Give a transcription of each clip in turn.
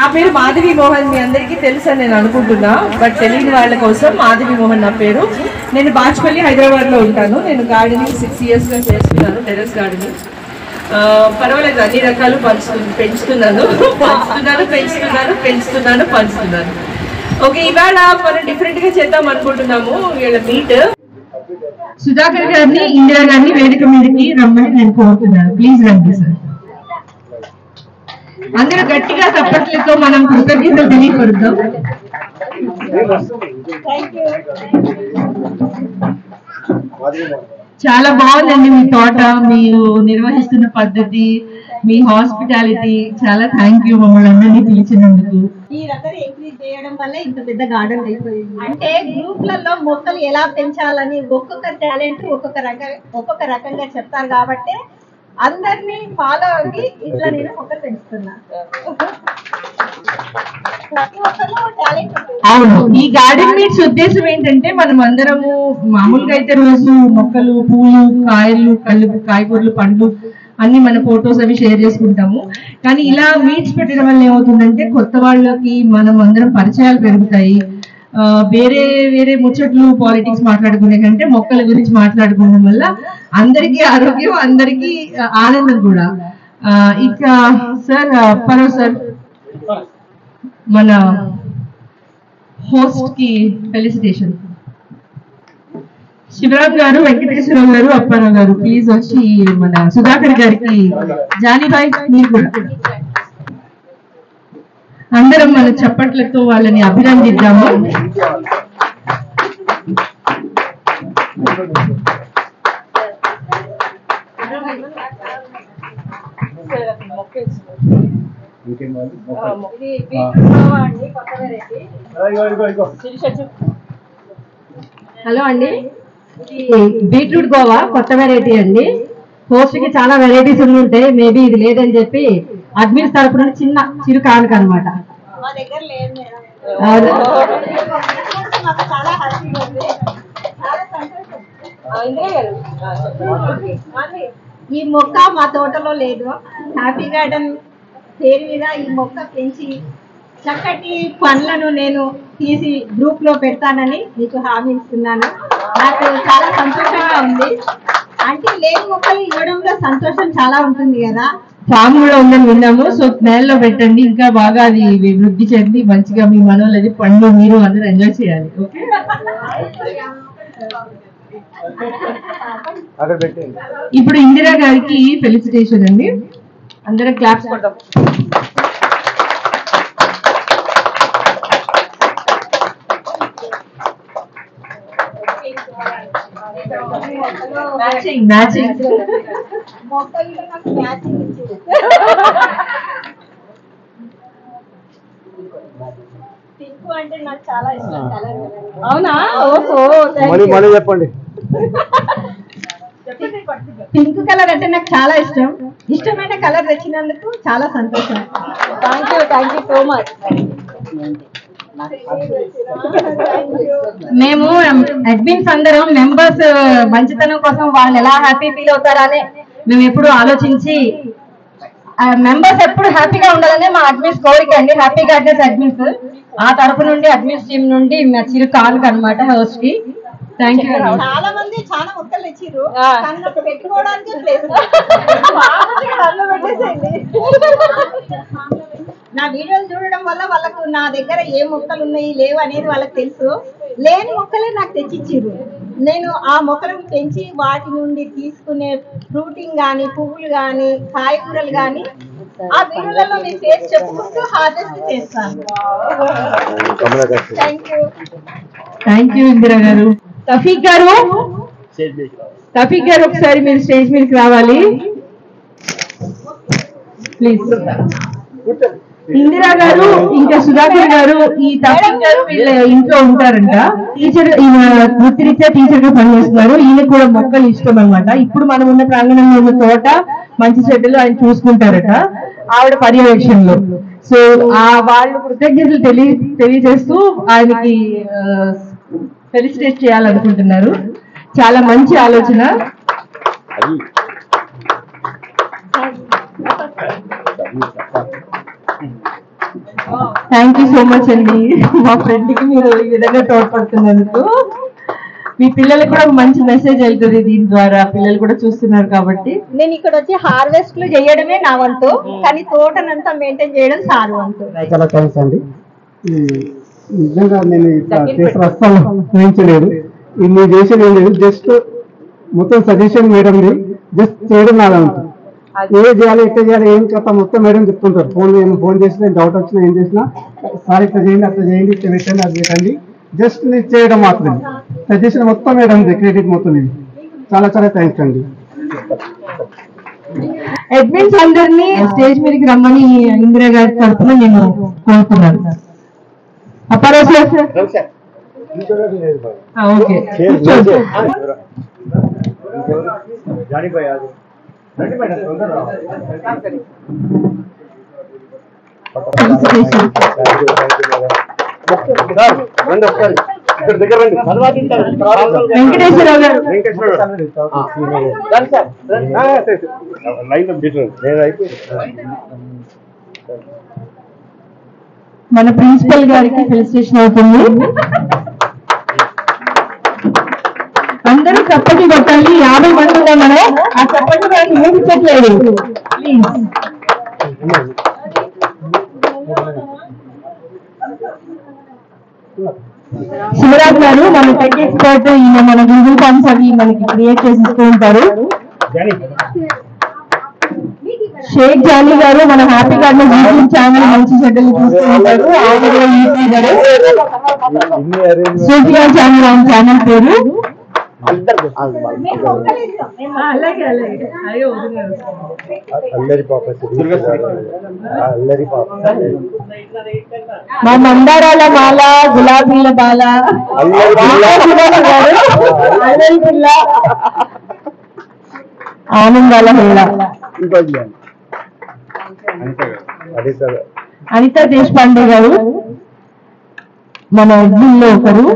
నా పేరు మాధవి మోహన్. మీ అందరికీ తెలుసని నేను అనుకుంటున్నా, బట్ తెలియని వాళ్ళ కోసం మాధవి మోహన్ నా పేరు. నేను బాచ్పల్లి హైదరాబాద్లో ఉంటాను. నేను గార్డెనింగ్ 6 yearsగా చేస్తున్నాను, టెర్రస్ గార్డెనింగ్. పర్వాలేదు, అన్ని రకాలు పెంచుతున్నాను. ఓకే, ఇవాళ మనం డిఫరెంట్గా చేద్దాం అనుకుంటున్నాము. వీళ్ళ మీట్ సుధాకర్ గారిని, ఇందిరా గారిని వేదిక మీదకి రమ్మని నేను కోరుతున్నాను. ప్లీజ్ రండి సార్. అందరూ గట్టిగా చప్పట్లతో మనం కృతజ్ఞతలు తెలియపరుద్దాం. చాలా బాగుందండి మీ తోట, మీరు నిర్వహిస్తున్న పద్ధతి, మీ హాస్పిటాలిటీ. చాలా థ్యాంక్ యూ మమ్మల్ని అందరినీ పిలిచినందుకు. ఈ రకం ఎంకరేజ్ చేయడం వల్ల ఇంత పెద్ద గార్డెన్ అయిపోయింది. అంటే గ్రూప్లలో మొక్కలు ఎలా పెంచాలని ఒక్కొక్క టాలెంట్ ఒక్కొక్క రకంగా చెప్తారు కాబట్టి అందరినీ ఫాలో అయ్యి ఇట్లా నేను మొక్కలు పెంచుతున్నా. అవును, ఈ గార్డెన్ మీట్స్ ఉద్దేశం ఏంటంటే మనం అందరము మామూలుగా అయితే రోజు మొక్కలు, పూలు, కాయలు, కాయగూరలు, పండ్లు అన్ని మన ఫొటోస్ అవి షేర్ చేసుకుంటాము. కానీ ఇలా మీట్స్ పెట్టడం వల్ల ఏమవుతుందంటే కొత్త వాళ్ళకి మనం అందరం పరిచయాలు పెరుగుతాయి. వేరే వేరే ముచ్చట్లు, పాలిటిక్స్ మాట్లాడుకునే కంటే మొక్కల గురించి మాట్లాడుకోవడం వల్ల అందరికీ ఆరోగ్యం, అందరికీ ఆనందం కూడా. ఇక సార్ పరో సార్, మన హోస్ట్ కి ఫెలిసిటేషన్. శివరాజ్ గారు, వెంకటేశ్వరరావు గారు, అప్పారావు గారు ప్లీజ్ వచ్చి మన సుధాకర్ గారికి, జానీబాయ్ మీరు కూడా అందరం మన చప్పట్లతో వాళ్ళని అభినందిద్దాము. హలో అండి, బీట్రూట్ గోవా కొత్త వెరైటీ అండి. హోస్ట్ కి చాలా వెరైటీస్ ఉంటాయి, మేబీ ఇది లేదని చెప్పి అడ్మిన్స్ తరపు నుండి చిరు కానుక అనమాట. ఈ మొక్క మా తోటలో లేదు, హ్యాపీ గార్డెన్ పేరు మీద ఈ మొక్క పెంచి చక్కటి పండ్లను నేను తీసి గ్రూప్ లో పెడతానని మీకు హామీ ఇస్తున్నాను. నాకు చాలా సంతోషంగా ఉంది. అంటే లేని మొక్కలు ఇవ్వడంలో సంతోషం చాలా ఉంటుంది కదా. ఫామ్ కూడా ఉందని విన్నాము. సో నేలలో పెట్టండి, ఇంకా బాగా అది వృద్ధి చెంది మంచిగా మీ మనోళ్ళు అది పండ్లు మీరు అందరూ ఎంజాయ్ చేయాలి. ఓకే, ఇప్పుడు ఇందిరా గారికి ఫెలిసిటేషన్ అండి. అందరం క్లాప్స్ కొడదాం. అంటే నాకు చాలా ఇష్టం కలర్. అవునా? చెప్పండి. పింక్ కలర్ అంటే నాకు చాలా ఇష్టం. ఇష్టమైన కలర్ తెచ్చినందుకు చాలా సంతోషం. Thank you so much. మేము అడ్మిన్స్ అందరం మెంబర్స్ మంచితనం కోసం వాళ్ళు ఎలా హ్యాపీ ఫీల్ అవుతారని మేము ఎప్పుడు ఆలోచించి మెంబర్స్ ఎప్పుడు హ్యాపీగా ఉండాలనే మా అడ్మిన్స్ కోరిక అండి. హ్యాపీ గార్డెన్స్ అడ్మిన్స్ ఆ తరపు నుండి అడ్మిన్స్ టీం నుండి చిరు కానుక అనమాట హౌస్ కి. Thank you. చాలా మంది చాలా మొక్కలు తెచ్చిర్రు, పెట్టుకోవడానికి ప్లేస్ నా వీడియోలు చూడడం వల్ల వాళ్ళకు నా దగ్గర ఏ మొక్కలు ఉన్నాయి లేవు అనేది వాళ్ళకి తెలుసు. లేని మొక్కలే నాకు తెచ్చిచ్చిర్రు. నేను ఆ మొక్కలను పెంచి వాటి నుండి తీసుకునే ఫ్రూటింగ్ కానీ, పువ్వులు కానీ, కాయగూరలు కానీ ఆ వీడియోలలో మీ పేరు చెప్పుకుంటూ హార్వెస్ట్ చేస్తాను. థ్యాంక్ యూ ఇందిరా గారు. తఫీక్ గారు, ఒకసారి మీరు స్టేజ్ మీదకి రావాలి ప్లీజ్. ఇందిరా గారు ఇంకా సుధాకర్ గారు, ఈ తఫీక్ గారు వీళ్ళ ఇంట్లో ఉంటారంట. టీచర్, ఈయన వృత్తిరీత్యా టీచర్ గా పనిచేస్తున్నారు. ఈయన కూడా మొక్కలు ఇష్టం అనమాట. ఇప్పుడు మనం ఉన్న ప్రాంగణంలో ఉన్న తోట మంచి చెట్టులు ఆయన చూసుకుంటారట ఆవిడ పర్యవేక్షణలో. సో వాళ్ళు కృతజ్ఞతలు తెలియజేస్తూ ఆయనకి ఫెలిసిటేట్ చేయాలనుకుంటున్నారు. చాలా మంచి ఆలోచన. థ్యాంక్ యూ సో మచ్ అండి మా ఫ్రెండ్ కి మీరు ఈ విధంగా తోడ్పడుతున్నందుకు. మీ పిల్లలకు కూడా ఒక మంచి మెసేజ్ వెళ్తుంది దీని ద్వారా, పిల్లలు కూడా చూస్తున్నారు కాబట్టి. నేను ఇక్కడ వచ్చి హార్వెస్ట్లు చేయడమే నా వంతు, కానీ తోటనంతా మెయింటైన్ చేయడం సార్ వంతు. చాలా థ్యాంక్స్ అండి. నిజంగా నేను ఇట్లా చేసిన అస్సలు ఊహించలేదు. మీరు చేసేది ఏం లేదు, జస్ట్ మొత్తం సజెషన్ మేడం జస్ట్ చేయడం నాలా ఉంటుంది. ఏ చేయాలి ఎట్లా చేయాలి ఏం కథ మొత్తం మేడం చెప్తుంటారు. ఫోన్ చేసినా డౌట్ వచ్చినా ఏం చేసినా సార్ ఇట్లా చేయండి అట్లా చేయండి ఇట్లా పెట్టండి అది పెట్టండి, జస్ట్ నేను చేయడం మాత్రమే. సజెషన్ మొత్తం మేడం క్రెడిట్ మొత్తం ఇది. చాలా చాలా థ్యాంక్స్ అండి. అడ్మిన్స్ అందరినీ స్టేజ్ మీదకి రమ్మని ఇందిరా గారి తరఫున నేను కోరుతున్నాను. అప్పారావు సార్. ఓకే వెంకటేశ్వరరావు గారు. మన ప్రిన్సిపల్ గారికి ఫెలిసిటేషన్ అవుతుంది. అందరూ చప్పటి కొట్టాలి. 50 మంది ఉన్నాం మనం, ఆ చప్పటి మనకి ఊపించట్లేదు. ప్లీజ్ శివరాజ్ గారు మన టెక్ ఎక్స్పర్ట్, ఈయన మన గూగుల్ ఫామ్స్ అవి మనకి క్రియేట్ చేసి ఇస్తూ ఉంటారు. షేక్ జానీ గారు మన హ్యాపీ గార్డెన్ యూట్యూబ్ ఛానల్ మంచి చెడ్డలు చూస్తూ ఉంటారు. ఆయన కూడా యూట్యూబర్. సూఫియా ఛానల్ ఆయన ఛానల్ పేరు. మా మందారాల మాల, గులాబీల బాల, ఆనందాల హేళ, అనిత దేశపాండే గారు మన అడ్మిన్లో ఒకరు.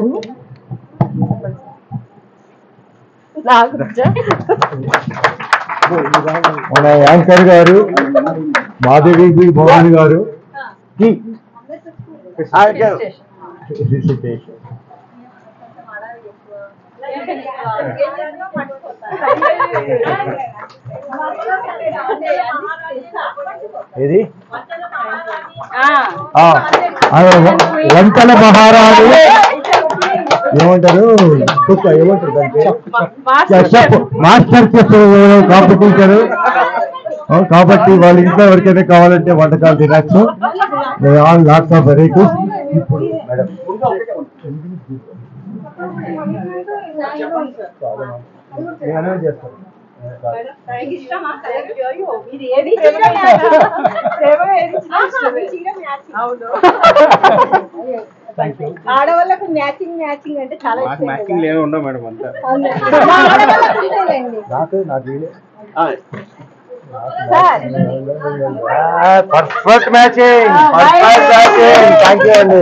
మన యాంకర్ గారు మాధవి భవాని గారు, ఇది వంటల మహారాజు ఏమంటారు, ఏమంటారు మాస్టర్ చెఫ్ కాంపిటీషన్. కాబట్టి వాళ్ళ ఇంట్లో ఎవరికైనా కావాలంటే వంటకాలు తినచ్చు. All lots of varieties. ఇప్పుడు మేడం చేస్తాను. ఆడవాళ్ళకు మ్యాచింగ్ మ్యాచింగ్ అంటే చాలా మ్యాచింగ్ లేవు ఉండవు మేడం అంతా. Perfect matching, perfect matching. Thank you అండి.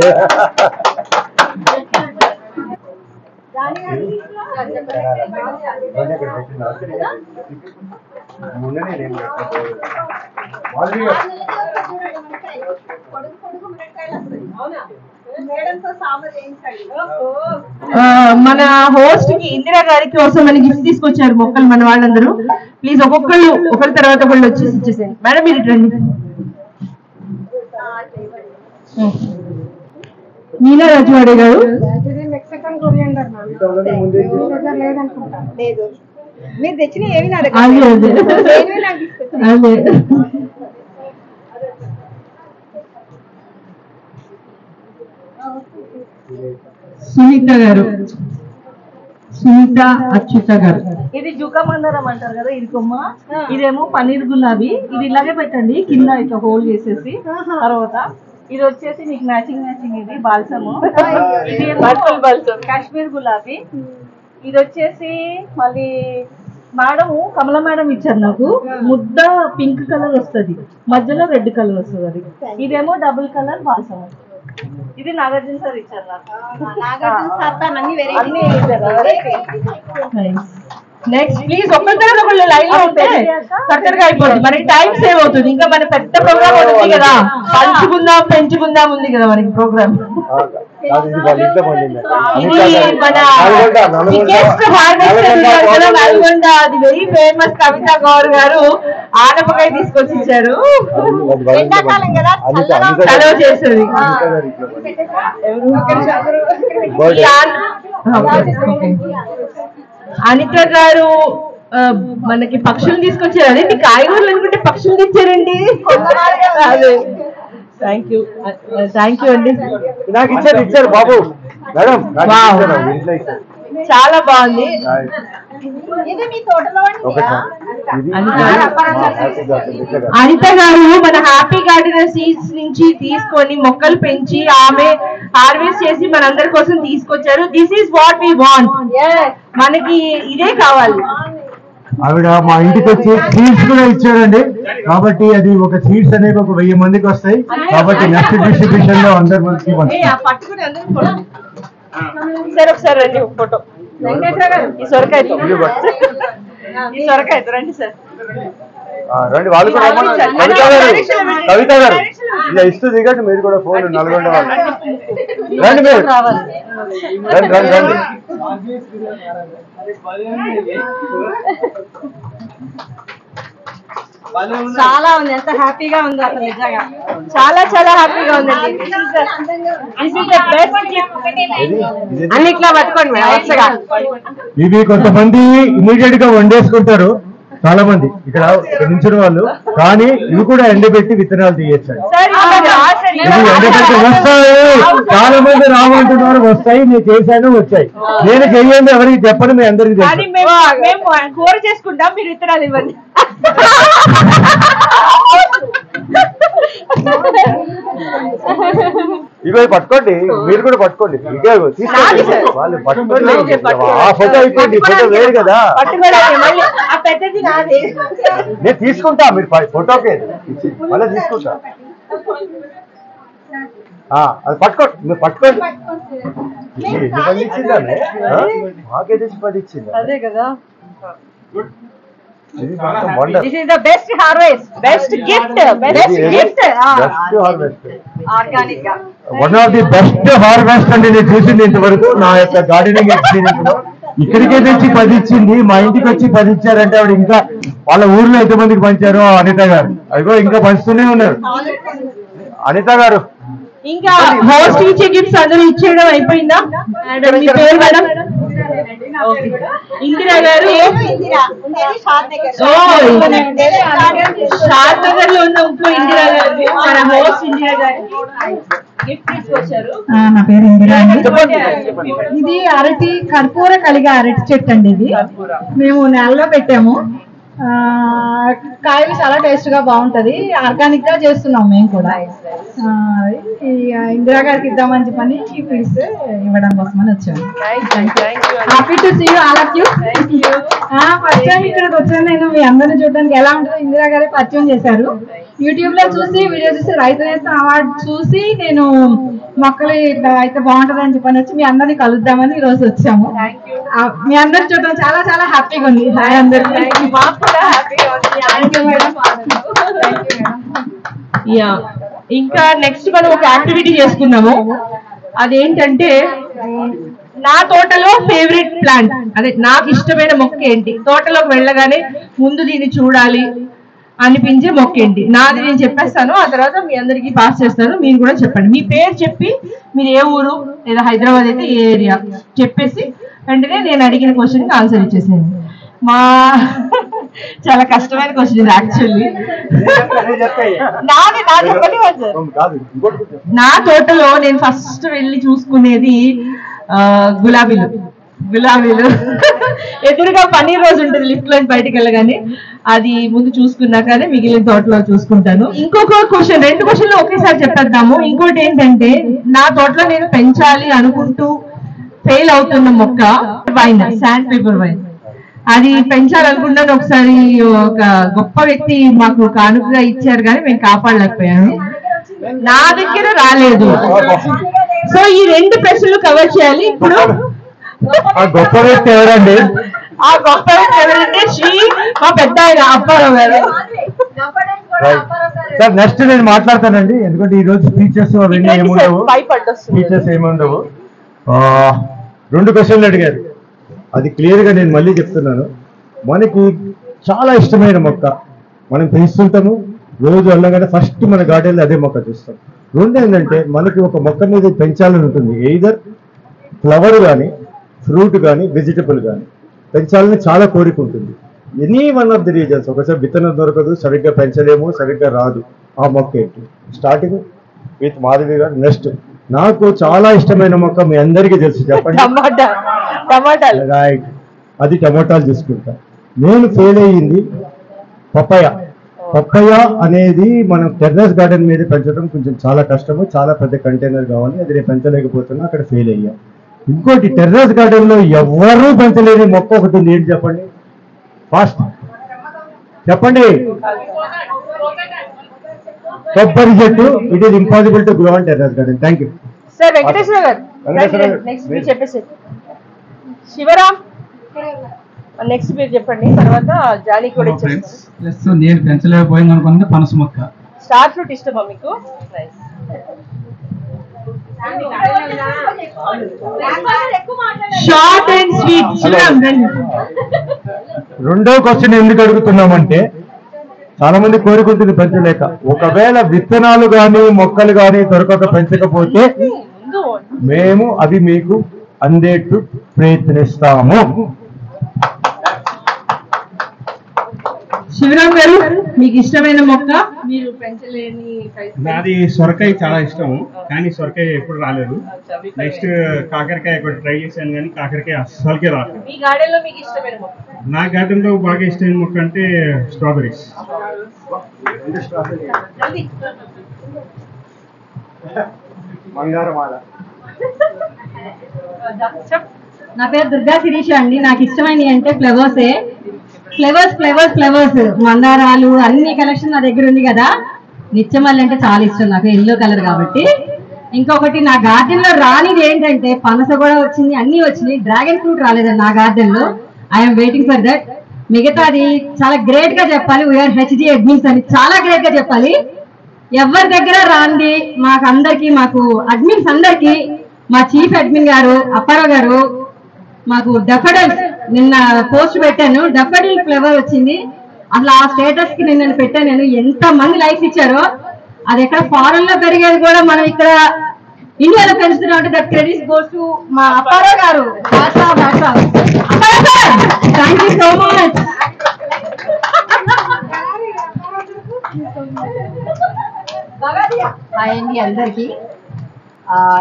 మన హోస్ట్ కి ఇందిరా గారి కోసం మన గిఫ్ట్ తీసుకొచ్చారు మొక్కలు మన వాళ్ళందరూ. ప్లీజ్ ఒక్కొక్కళ్ళు ఒకరి తర్వాత ఒకళ్ళు వచ్చేసి ఇచ్చేసేయండి. మేడం మీరు రండి. మీనా రాజవాడే గారు. మీరు తెచ్చిన ఏమి సునీత గారు, సునీత అచ్యుత గారు. ఇది జుకా మందారం అంటారు కదా, ఇది కొమ్మ. ఇదేమో పన్నీర్ గులాబీ. ఇది ఇలాగే పెట్టండి కింద ఇట్లా హోల్ చేసేసి. తర్వాత ఇది వచ్చేసి మీకు మ్యాచింగ్ మ్యాచింగ్, ఇది బాల్సము. ఇది కాశ్మీర్ గులాబీ. ఇది వచ్చేసి మళ్ళీ మేడం కమల మేడం ఇచ్చారు నాకు. ముద్ద పింక్ కలర్ వస్తుంది, మధ్యలో రెడ్ కలర్ వస్తుంది. అది ఇదేమో డబుల్ కలర్ బాల్సము. ఇది నాగార్జున సార్ ఇచ్చారు నాకు. నెక్స్ట్ ప్లీజ్ ఒక్కరిద్దరు ఒకళ్ళు లైన్ లో ఉంటే త్వరగా అయిపోతుంది, మనకి టైం సేవ్ అవుతుంది. ఇంకా మన పెద్ద ప్రోగ్రామ్ ఉంది కదా, పంచుకుందాం పెంచుకుందాం ఉంది కదా మనకి ప్రోగ్రామ్. ఇది మన బిగ్గెస్ట్ హార్వెస్ట్ నల్గొండ, అది వెరీ ఫేమస్ కవిత గౌర్ గారు ఆనపకాయ తీసుకొచ్చి ఇచ్చారు, చలవ చేస్తుంది. అనిత గారు మనకి పక్షులు తీసుకొచ్చారు. అదే మీ కాయగూరలు అనుకుంటే పక్షులు తెచ్చారండి. థ్యాంక్ యూ అండి. నాకు ఇచ్చారు బాబు మేడం, చాలా బాగుంది. అనిత గారు మన హ్యాపీ గార్డెన్ సీడ్స్ నుంచి తీసుకొని మొక్కలు పెంచి ఆమె హార్వెస్ట్ చేసి మనందరి కోసం తీసుకొచ్చారు. This is what we want, మనకి ఇదే కావాలి. ఆవిడ మా ఇంటికి వచ్చి సీడ్స్ కూడా ఇచ్చారండి. కాబట్టి అది ఒక సీడ్స్ అనేవి ఒక 1000 మందికి వస్తాయి. కాబట్టి నెక్స్ట్ డిస్ట్రిబ్యూషన్ లో అందరి మందికి సార్ ఒకసారి రండి ఫోటో. వెంకటేశ్వర గారు ఈ సొరకాయతో రండి సార్, రండి. వాళ్ళు కూడా కవిత గారు ఇలా ఇస్తూ దిగండి, మీరు కూడా ఫోన్ నల్గొండ వాళ్ళు రండి, మీరు రండి రండి రండి. చాలా ఉంది, ఎంత హ్యాపీగా ఉంది అసలు, నిజంగా చాలా చాలా హ్యాపీగా ఉందండి. అన్నిట్లా పట్టుకోండి మేడం. ఇవి కొంతమంది ఇమీడియట్ గా వండేసుకుంటారు, చాలా మంది ఇక్కడ నించిన వాళ్ళు, కానీ ఇవి కూడా ఎండబెట్టి విత్తనాలు తీయచ్చు. ఇవి ఎండబెట్టి వస్తాయి, చాలా మంది రామంటున్నారు, వస్తాయి. నేను చేశాను, వచ్చాయి. నేను చెయ్యండి, ఎవరికి చెప్పండి, మీ అందరికి మేము కూర చేసుకుంటాం, మీరు విత్తనాలు ఇవ్వండి. ఇగో పట్టుకోండి, మీరు కూడా పట్టుకోండి. వాళ్ళు పట్టుకోండి, ఆ ఫోటో అయిపోయింది, ఫోటో వేరు కదా, నేను తీసుకుంటా. మీరు ఫోటోకే మళ్ళీ తీసుకుంటా. అది పట్టుకోండి, మీరు పట్టుకోండి. ఎన్ని 10 ఇచ్చిందా? మాకే తెచ్చి 10 ఇచ్చిందా? అదే కదా. This is the best harvest, best gift. Organic గా one of the best harvest అండి నేను చూసింది ఇంతవరకు నా యొక్క గార్డెనింగ్ ఎక్స్పీరియన్స్ లో. ఇక్కడికే తెచ్చి 10 ఇచ్చింది, మా ఇంటికి వచ్చి 10 ఇచ్చారంటే ఆవిడ ఇంకా వాళ్ళ ఊర్లో ఎంతమందికి పంచారో అనిత గారు, అదిగో ఇంకా పంచుతూనే ఉన్నారు. అనిత గారు ఇంకా హోస్ట్ ఇచ్చే గిఫ్ట్స్ అందరూ ఇచ్చేయడం అయిపోయిందా? మీ పేరు మేడం? ఇందిరా గారు షాద్ నగర్ లో ఉన్న ఇంకో ఇందిరా గారు, మన హోస్ట్ ఇందిరా గారు గిఫ్ట్ తీసుకొచ్చారు. నా పేరు ఇందిరా అండి. ఇది అరటి కర్పూర కలిగే అరటి చెట్టు అండి. ఇది మేము నేలలో పెట్టాము. కాయలు చాలా టేస్ట్ గా బాగుంటది, ఆర్గానిక్ గా చేస్తున్నాం మేము కూడా. ఇందిరా గారికి ఇద్దామని చెప్పని పీస్ ఇవ్వడం కోసం అని వచ్చాము. Happy to see you all of you. First time ఇక్కడికి వచ్చాను నేను, మీ అందరిని చూడడానికి. ఎలా ఉంటుందో ఇందిరా గారే పరిచయం చేశారు. యూట్యూబ్ లో చూసి, వీడియో చూసి, రైతు నేస్తం అవార్డు చూసి నేను మొక్కలు ఇట్లా అయితే బాగుంటది అని చెప్పని వచ్చి మీ అందరినీ కలుద్దామని ఈ రోజు వచ్చాము. మీ అందరిని చూడడం చాలా చాలా హ్యాపీగా ఉంది. హాయ్ అందరికీ. ఇంకా నెక్స్ట్ మనం ఒక యాక్టివిటీ చేసుకున్నాము. అదేంటంటే నా తోటలో ఫేవరెట్ ప్లాంట్, అదే నాకు ఇష్టమైన మొక్క ఏంటి, తోటలోకి వెళ్ళగానే ముందు దీన్ని చూడాలి అనిపించే మొక్క ఏంటి, నాది నేను చెప్పేస్తాను. ఆ తర్వాత మీ అందరికి పాస్ చేస్తాను, మీరు కూడా చెప్పండి. మీ పేరు చెప్పి మీరు ఏ ఊరు, లేదా హైదరాబాద్ అయితే ఏ ఏరియా చెప్పేసి వెంటనే నేను అడిగిన క్వశ్చన్కి ఆన్సర్ ఇచ్చేసేయండి. మా చాలా కష్టమైన క్వశ్చన్ ఇది యాక్చువల్లీ. నా తోటలో నేను ఫస్ట్ వెళ్ళి చూసుకునేది గులాబీలు. ఎదురుగా పన్నీర్ రోజు ఉంటుంది లిఫ్ట్ లో బయటకు వెళ్ళగానే, అది ముందు చూసుకున్నాకనే మిగిలిన తోటలో చూసుకుంటాను. ఇంకొక క్వశ్చన్, 2 క్వశ్చన్లు ఒకేసారి చెప్పేద్దాము. ఇంకోటి ఏంటంటే నా తోటలో నేను పెంచాలి అనుకుంటూ ఫెయిల్ అవుతున్న మొక్క వైన్, శాండ్ పేపర్ వైన్. అది పెంచాలనుకున్నాను. ఒకసారి ఒక గొప్ప వ్యక్తి మాకు కానుకగా ఇచ్చారు, కానీ మేము కాపాడలేకపోయాము. నా దగ్గర రాలేదు. సో ఈ 2 ప్రశ్నలు కవర్ చేయాలి ఇప్పుడు. గొప్ప వ్యక్తి ఎవరండి? ఆ గొప్ప వ్యక్తి ఎవరంటే మా పెద్ద ఆయన అప్పారావు గారు. సార్ నెక్స్ట్ నేను మాట్లాడతానండి, ఎందుకంటే ఈ రోజు స్పీచెస్ అవన్నీ ఏముండవు, స్పీచెస్ ఏముండవు. 2 క్వశ్చన్లు అడిగారు, అది క్లియర్ గా నేను మళ్ళీ చెప్తున్నాను. మనకి చాలా ఇష్టమైన మొక్క మనం పెంచుతుంటాము, రోజు వెళ్ళగానే ఫస్ట్ మన గార్డెన్లో అదే మొక్క చూస్తాం. 2 ఏంటంటే మనకి ఒక మొక్క మీద పెంచాలని ఉంటుంది, ఎయిదర్ ఫ్లవర్ కానీ ఫ్రూట్ కానీ వెజిటబుల్ కానీ పెంచాలని చాలా కోరిక ఉంటుంది. Any one of the reasons, ఒకసారి విత్తనం దొరకదు, సరిగ్గా పెంచలేము, సరిగ్గా రాదు ఆ మొక్క ఏంటి. స్టార్టింగ్ విత్ మాధవి గారు. నెక్స్ట్ నాకు చాలా ఇష్టమైన మొక్క మీ అందరికీ తెలుసు, చెప్పండి. రైట్, అది టమోటాలు తీసుకుంటా. నేను ఫెయిల్ అయ్యింది పప్పయ్య. పప్పయ్య అనేది మనం టెర్రస్ గార్డెన్ మీద పెంచడం కొంచెం చాలా కష్టము, చాలా పెద్ద కంటైనర్ కావాలి, అది నేను పెంచలేకపోతున్నా, అక్కడ ఫెయిల్ అయ్యా. ఇంకోటి టెర్రస్ గార్డెన్ లో ఎవరూ పెంచలేని మొక్క ఒకటి ఉంది, ఏంటి చెప్పండి? ఫాస్ట్ చెప్పండి. కొబ్బరి చెట్టు. It is impossible to grow on terrace garden. Thank you sir. Venkateswara గారు నెక్స్ట్ మీరు చెప్పేసి. శివరామ్ నెక్స్ట్ మీరు చెప్పండి, తర్వాత జానీ కూడా ఇచ్చేస్తాను. నేను పెంచలేకపోయింది అనుకున్నది పనస మొక్క. స్టార్ ఫ్రూట్ ఇష్టమా మీకు? Short and sweet. రెండో క్వశ్చన్ ఎందుకు అడుగుతున్నామంటే, చాలా మంది కోరుకుంటుంది పెంచలేక. ఒకవేళ విత్తనాలు కానీ మొక్కలు కానీ దొరకక పెంచకపోతే మేము అవి మీకు అందేట్టు ప్రయత్నిస్తాము. శివరామ్ గారు మీకు ఇష్టమైన మొక్క మీరు పెంచలేని? నాది సొరకాయ చాలా ఇష్టము, కానీ సొరకాయ ఎప్పుడు రాలేదు. నెక్స్ట్ కాకరకాయ కూడా ట్రై చేశాను, కానీ కాకరకాయ అస్సలకే రాలేదు. మీ గార్డెన్ లో మీకు ఇష్టమైన మొక్క? నా గార్డెన్ లో బాగా ఇష్టమైన మొక్క అంటే స్ట్రాబెరీస్. నా పేరు దుర్గా శిరీష అండి. నాకు ఇష్టమైనవి అంటే ఫ్లవర్సే. ఫ్లవర్స్ మందారాలు అన్ని కలెక్షన్ నా దగ్గర ఉంది కదా. నిత్యమల్లి అంటే చాలా ఇష్టం నాకు, ఎల్లో కలర్ కాబట్టి. ఇంకొకటి నా గార్డెన్ లో రానిది ఏంటంటే పనస కూడా వచ్చింది, అన్ని వచ్చినాయి. డ్రాగన్ ఫ్రూట్ రాలేదండి నా గార్డెన్ లో. I'm waiting for that. మిగతాది చాలా గ్రేట్ గా చెప్పాలి, వీఆర్ హెచ్డి అడ్మిన్స్ అని చాలా గ్రేట్ గా చెప్పాలి. ఎవరి దగ్గర రాంది మాకు అడ్మిన్స్ అందరికి, మా చీఫ్ అడ్మిన్ గారు అప్పారావు గారు మాకు డెఫడల్స్ నిన్న పోస్ట్ పెట్టాను, డెఫడల్ ఫ్లేవర్ వచ్చింది. అసలు ఆ స్టేటస్ కి నేను పెట్టాను. నేను ఎంత మంది లైక్స్ ఇచ్చారో, అది ఎక్కడ ఫారెన్ లో పెరిగేది కూడా మనం ఇక్కడ ఇండియాలో పెంచుతున్నాం అంటే దట్ క్రెడిట్ గోస్ టు మా అప్పారావు గారు. Thank you so much. Hi అండి అందరికి.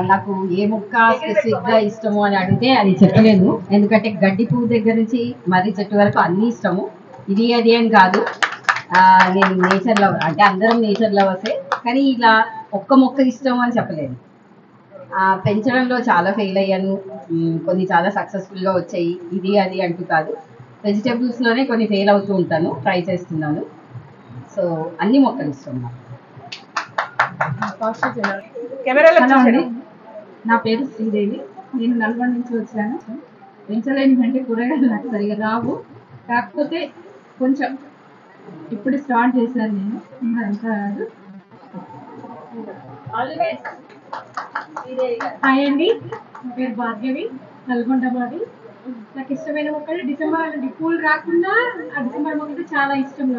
నాకు ఏ మొక్క స్పెసిఫిక్ గా ఇష్టము అని అడిగితే అది చెప్పలేను, ఎందుకంటే గడ్డి పువ్వు దగ్గర నుంచి మర్రి చెట్టు వరకు అన్ని ఇష్టము. ఇది అది అని కాదు. నేను నేచర్ లవర్, అంటే అందరం నేచర్ లవర్సే, కానీ ఇలా ఒక్క మొక్క ఇష్టం అని చెప్పలేను. పెంచడంలో చాలా ఫెయిల్ అయ్యాను, కొన్ని చాలా సక్సెస్ఫుల్ గా వచ్చాయి. ఇది అది అంటూ కాదు, వెజిటేబుల్స్ లోనే కొన్ని ఫెయిల్ అవుతూ ఉంటాను, ట్రై చేస్తున్నాను. సో అన్ని మొక్కలు ఇష్టం నాకు. నా పేరు శ్రీదేవి. నేను నల్గొండ నుంచి వచ్చాను. పెంచలేని అంటే కూరగాయలు నాకు సరిగా రావు, కాకపోతే కొంచెం ఇప్పుడు స్టార్ట్ చేశాను నేను. అంతా కాదు. హాయ్ అండి, నా పేరు భార్గవి, నల్గొండ మాది. నాకు ఇష్టమైన మొక్కలు డిసెంబర్ అంటే పూలు రాకుండా ఆ డిసెంబర్ మొక్కలు చాలా ఇష్టం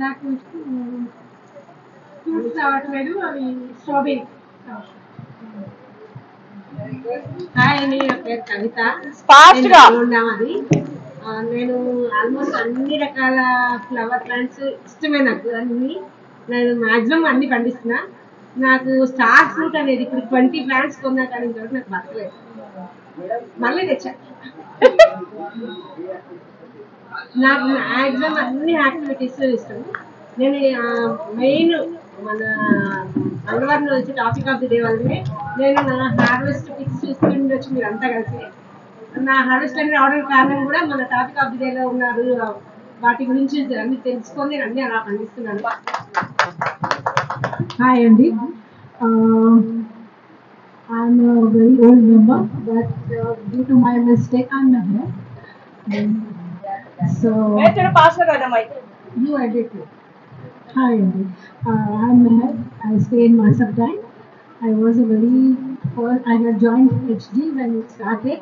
నాకు ఫ్రూట్స్ రావట్లేదు, అవి స్ట్రాబెరీ. హాయ్ అండి, నా పేరు కవిత. అది నేను ఆల్మోస్ట్ అన్ని రకాల ఫ్లవర్ ప్లాంట్స్ ఇష్టమే నాకు. అన్ని నేను మాక్సిమం అన్ని పండిస్తున్నా. నాకు స్టార్ ఫ్రూట్ అనేది ఇప్పుడు 20 ప్లాంట్స్ కొన్నా కానీ ఇంతవరకు నాకు బతకలేదు. మళ్ళీ తెచ్చా. నాకు మాక్సిమం అన్ని యాక్టివిటీస్ ఇష్టం. నేను మెయిన్ మన మంగళవారం వచ్చి టాపిక్ ఆఫ్ ది డే వల్లనే నేను నా హార్వెస్ట్ పిక్స్ చూస్తుండొచ్చు మీరు అంతా కలిసి. నా హార్వెస్ట్ అని రావడానికి కారణం కూడా మన టాపిక్ ఆఫ్ ది డేలో ఉన్నారు, వాటి గురించి అన్ని తెలుసుకొని నేను అన్ని అలా పండిస్తున్నాను. హాయ్ అండి, I'm a very old member, but due to my mistake, I'm not here. So you edit it. Hi, Andy. I'm Meher. I stay in Masartai. I was a very first. I had joined HD when it started,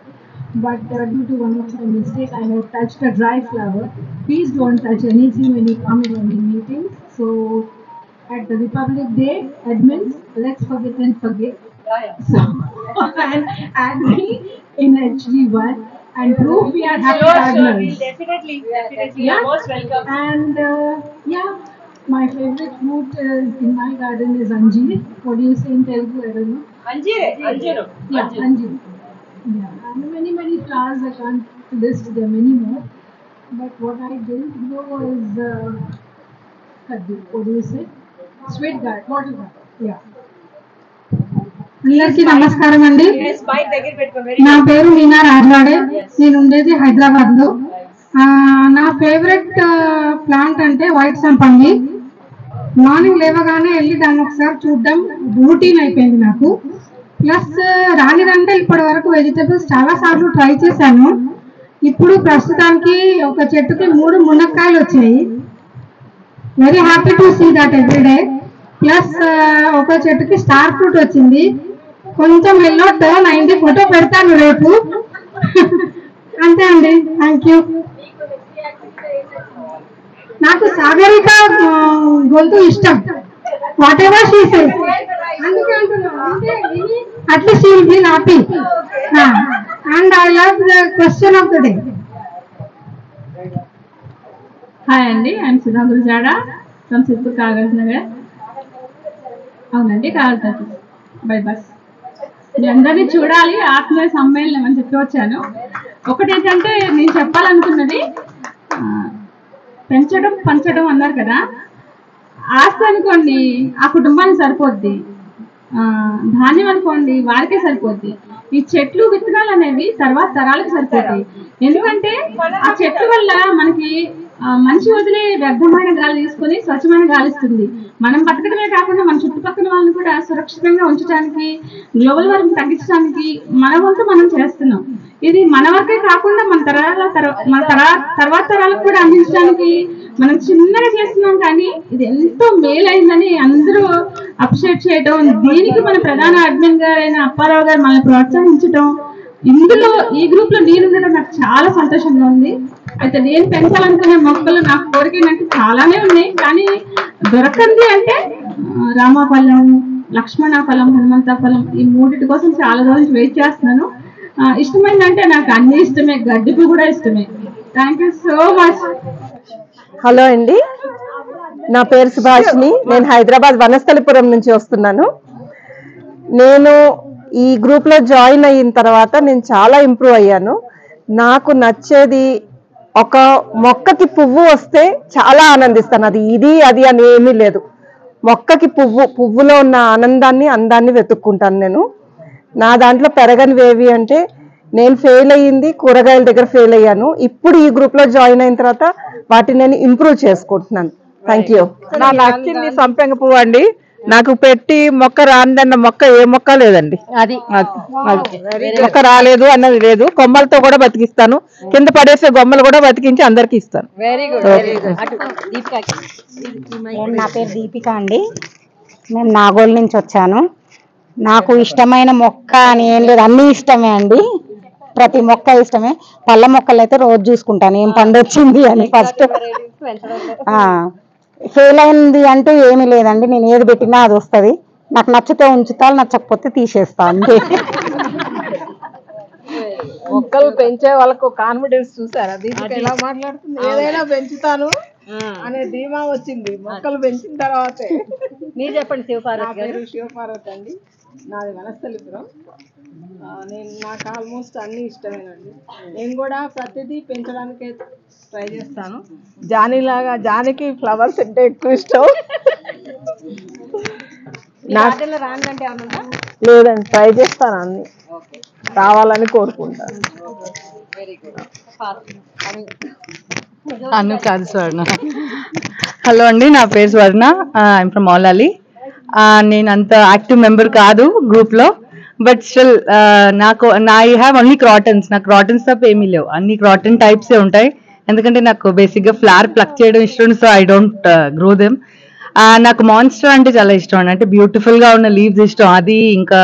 but due to one of my mistakes, I had touched a dry flower. Please don't touch anything when you come in the meetings. So at the Republic Day, admins, let's forget and forget. So and add me in HD1 and prove we are happy partners. Definitely. Yeah. Most welcome. And yeah, my favorite fruit in my garden is anjeer. What do you say in Telugu? I don't know. Anjeeru. Yeah, anjeer. Yeah, and many flowers. I can't list them anymore. But what I didn't know was kaddu. What do you say? Sweet gourd, bottle gourd. Yeah. అందరికీ నమస్కారం అండి. నా పేరు మీనా రాజవాడే. నేను ఉండేది హైదరాబాద్ లో. నా favourite plant అంటే వైట్ సంపంగి. మార్నింగ్ లేవగానే వెళ్ళి దాన్ని ఒకసారి చూడడం రూటీన్ అయిపోయింది నాకు. ప్లస్ రానిదంటే ఇప్పటి వరకు వెజిటబుల్స్ చాలా సార్లు ట్రై చేశాను. ఇప్పుడు ప్రస్తుతానికి ఒక చెట్టుకి 3 మునక్కాయలు వచ్చాయి. Very happy to see that everyday. Plus ఒక చెట్టుకి స్టార్ ఫ్రూట్ వచ్చింది. కొంచెం ఎల్లో టర్న్ అయింది. ఫోటో పెడతాను రేపు. అంతే అండి. Thank you. నాకు సాగరిక గొంతు ఇష్టం. What ever she says. అందుకే అంటున్నాను. At least she will be happy. And I love the question of the day. Hi అండి, ఐఎమ్ సుధా గురుజాడ ఫ్రమ్ సిద్పూర్ కాగజ్ నగర్. అవునండి, కాగజ్ బై బస్. మీ అందరినీ చూడాలి, ఆత్మీయ సమ్మేళనం అని చెప్పి వచ్చాను. ఒకటేంటంటే నేను చెప్పాలనుకున్నది, పెంచడం పంచడం అన్నారు కదా, ఆస్తి అనుకోండి ఆ కుటుంబానికి సరిపోద్ది, ధాన్యం అనుకోండి వారికే సరిపోద్ది. ఈ చెట్లు విత్తనాలు అనేవి తర్వాత తరాలకు సరిపోతాయి. ఎందుకంటే ఆ చెట్ల వల్ల మనకి మనిషి వదిలే వ్యర్థమైన గాలి తీసుకొని స్వచ్ఛమైన గాలి ఇస్తుంది. మనం బతకడమే కాకుండా మన చుట్టుపక్కల వాళ్ళని కూడా సురక్షితంగా ఉంచడానికి, గ్లోబల్ వార్మింగ్ తగ్గించడానికి మన వంతు మనం చేస్తున్నాం. ఇది మన వరకే కాకుండా మన తర్వాత తరాలకు కూడా అందించడానికి మనం చిన్నగా చేస్తున్నాం. కానీ ఇది ఎంతో మేలైందని అందరూ అప్రిషియేట్ చేయడం, దీనికి మన ప్రధాన అడ్మిన్ గారైన అప్పారావు గారు మనల్ని ప్రోత్సహించడం, ఇందులో ఈ గ్రూప్ లో నేను ఉండడం నాకు చాలా సంతోషంగా ఉంది. అయితే నేను పెంచాలనుకునే మొక్కలు నాకు కోరికైనట్టు చాలానే ఉన్నాయి. కానీ దొరకంది అంటే రామఫలం, లక్ష్మణ ఫలం, హనుమంత ఫలం, ఈ 3 కోసం చాలా రోజులు వెయిట్ చేస్తున్నాను. ఇష్టమైందంటే నాకు అన్ని ఇష్టమే, గడ్డి పువ్వు కూడా ఇష్టమే. Thank you so much. Hello అండి, నా పేరు సుభాషిని. నేను హైదరాబాద్ వనస్థలిపురం నుంచి వస్తున్నాను. నేను ఈ గ్రూప్ లో జాయిన్ అయిన తర్వాత నేను చాలా ఇంప్రూవ్ అయ్యాను. నాకు నచ్చేది, ఒక మొక్కకి పువ్వు వస్తే చాలా ఆనందిస్తాను. ఇది అది అని ఏమీ లేదు. మొక్కకి పువ్వులో ఉన్న ఆనందాన్ని, అందాన్ని వెతుక్కుంటాను నేను. నా దాంట్లో పెరగనివేవి అంటే, నేను ఫెయిల్ అయ్యింది కూరగాయల దగ్గర ఫెయిల్ అయ్యాను. ఇప్పుడు ఈ గ్రూప్ లో జాయిన్ అయిన తర్వాత వాటిని నేను ఇంప్రూవ్ చేసుకుంటున్నాను. Thank you. నాకు నచ్చింది సంపెంగ పువ్వు అండి. నాకు పెట్టి మొక్క రాందన్న మొక్క ఏ మొక్క లేదండి. అది మొక్క రాలేదు అన్నది లేదు. కొమ్మలతో కూడా బతికిస్తాను, కింద పడేసే కొమ్మలు కూడా బతికించి అందరికి ఇస్తాను. నా పేరు దీపిక అండి. నేను నాగోల్ నుంచి వచ్చాను. నాకు ఇష్టమైన మొక్క అని ఏం లేదు, అన్ని ఇష్టమే అండి. ప్రతి మొక్క ఇష్టమే. పళ్ళ మొక్కలు అయితే రోజు చూసుకుంటాను ఏం పండు వచ్చింది అని. ఫస్ట్ ఫెయిల్ అయింది అంటూ ఏమీ లేదండి. నేను ఏది పెట్టినా అది వస్తుంది. నాకు నచ్చితే ఉంచుతాను, నచ్చకపోతే తీసేస్తా అంతే. మొక్కలు పెంచే వాళ్ళకు కాన్ఫిడెన్స్ చూసారా? దీనికి ఎలా మాట్లాడుతుంది, ఏదైనా పెంచుతాను అనే ధీమా వచ్చింది మొక్కలు పెంచిన తర్వాతే. మీరు చెప్పండి. శివపార్వతి అండి, నాది వనస్థలిపురం. నాకు ఆల్మోస్ట్ అన్ని ఇష్టమేనండి. నేను కూడా ప్రతిదీ పెంచడానికి ట్రై చేస్తాను. జానికి ఫ్లవర్స్ అంటే ఎక్కువ ఇష్టం. లేదండి, ట్రై చేస్తాను, అన్ని రావాలని కోరుకుంటాను. అను కాదు స్వర్ణ. హలో అండి, నా పేరు స్వర్ణ. I'm from Moula Ali. నేను అంత యాక్టివ్ మెంబర్ కాదు గ్రూప్ లో, but still I have only crotons. నాకు క్రాటన్స్ తప్ప ఏమీ లేవు, అన్ని క్రాటన్ టైప్సే ఉంటాయి. ఎందుకంటే నాకు బేసిక్గా ఫ్లవర్ ప్లక్ చేయడం ఇష్టం, so I don't grow them. నాకు మాన్స్టర్ అంటే చాలా ఇష్టం అండి, అంటే బ్యూటిఫుల్గా ఉన్న లీవ్స్ ఇష్టం, అది ఇంకా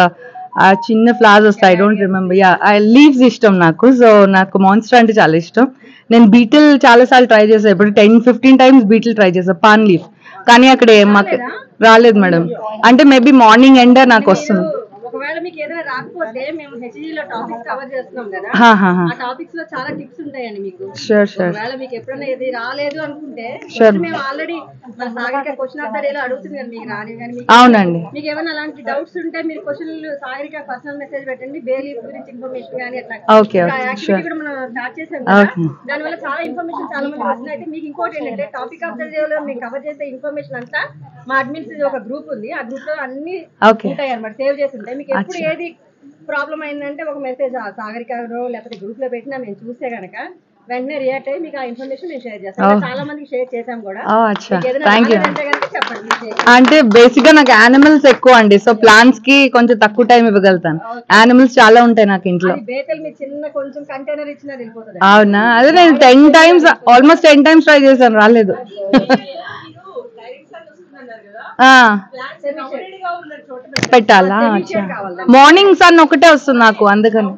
ఆ చిన్న ఫ్లవర్స్ వస్తాయి, ఐ డోంట్ రిమెంబర్, ఆ లీవ్స్ ఇష్టం నాకు. సో నాకు మాన్స్టర్ అంటే చాలా ఇష్టం. నేను బీటిల్ చాలాసార్లు ట్రై చేశాను, ఇప్పుడు 10-15 times బీటిల్ ట్రై చేశాను, పాన్ లీఫ్, కానీ అక్కడ మాకు రాలేదు మేడం. అంటే మేబీ మార్నింగ్ ఎండ్ నాకు వస్తుంది. ఒకవేళ మీకు ఏదైనా రాకపోతే మేము హెచ్జీలో టాపిక్స్ కవర్ చేస్తున్నాం కదా, ఆ టాపిక్స్ లో చాలా టిప్స్ ఉంటాయండి మీకు. ఒకవేళ మీకు ఎప్పుడైనా ఏది రాలేదు అనుకుంటే మేము ఆల్రెడీ మన Sagarika question of the day లో అడుగుతుంది కదా, మీకు రాని కానీ అవునండి, మీకు ఏమైనా అలాంటి డౌట్స్ ఉంటే మీరు క్వశ్చన్లు సాగరిక పర్సనల్ మెసేజ్ పెట్టండి, బేలీ గురించి ఇన్ఫర్మేషన్ కానీ అట్లా. యాక్టివిటీ కూడా మనం స్టార్ట్ చేసాం కదా, దానివల్ల చాలా ఇన్ఫర్మేషన్ చాలా మంది వస్తుంది. అయితే మీకు ఇంకోటి ఏంటంటే టాపిక్ ఆఫ్ ద డే లో మేము కవర్ చేసే ఇన్ఫర్మేషన్ అంతా మా అడ్మిన్స్ ఒక గ్రూప్ ఉంది, ఆ గ్రూప్ లో అన్ని ఉంటాయి అన్నమాట, సేవ్ చేసి ఉంటాయి. మీకు ఎప్పుడు ఏది ప్రాబ్లం అయిందంటే ఒక మెసేజ్ సాగరికలో లేకపోతే గ్రూప్ లో పెట్టినా మేము చూస్తే గనక వెంటనే రియాక్ట్ అయ్యి మీకు ఆ ఇన్ఫర్మేషన్ మేము షేర్ చేస్తాం. చాలా మందికి షేర్ చేసాం కూడా. అంటే బేసిక్ గా నాకు యానిమల్స్ ఎక్కువ అండి, సో ప్లాంట్స్ కి కొంచెం తక్కువ టైం ఇవ్వగలుగుతాను. యానిమల్స్ చాలా ఉంటాయి నాకు ఇంట్లో. అవునా, అదే నేను 10 times ఆల్మోస్ట్ 10 times ట్రై చేశాను, రాలేదు. పెట్టాలా? మార్నింగ్ సన్ ఒకటే వస్తుంది నాకు, అందుకని.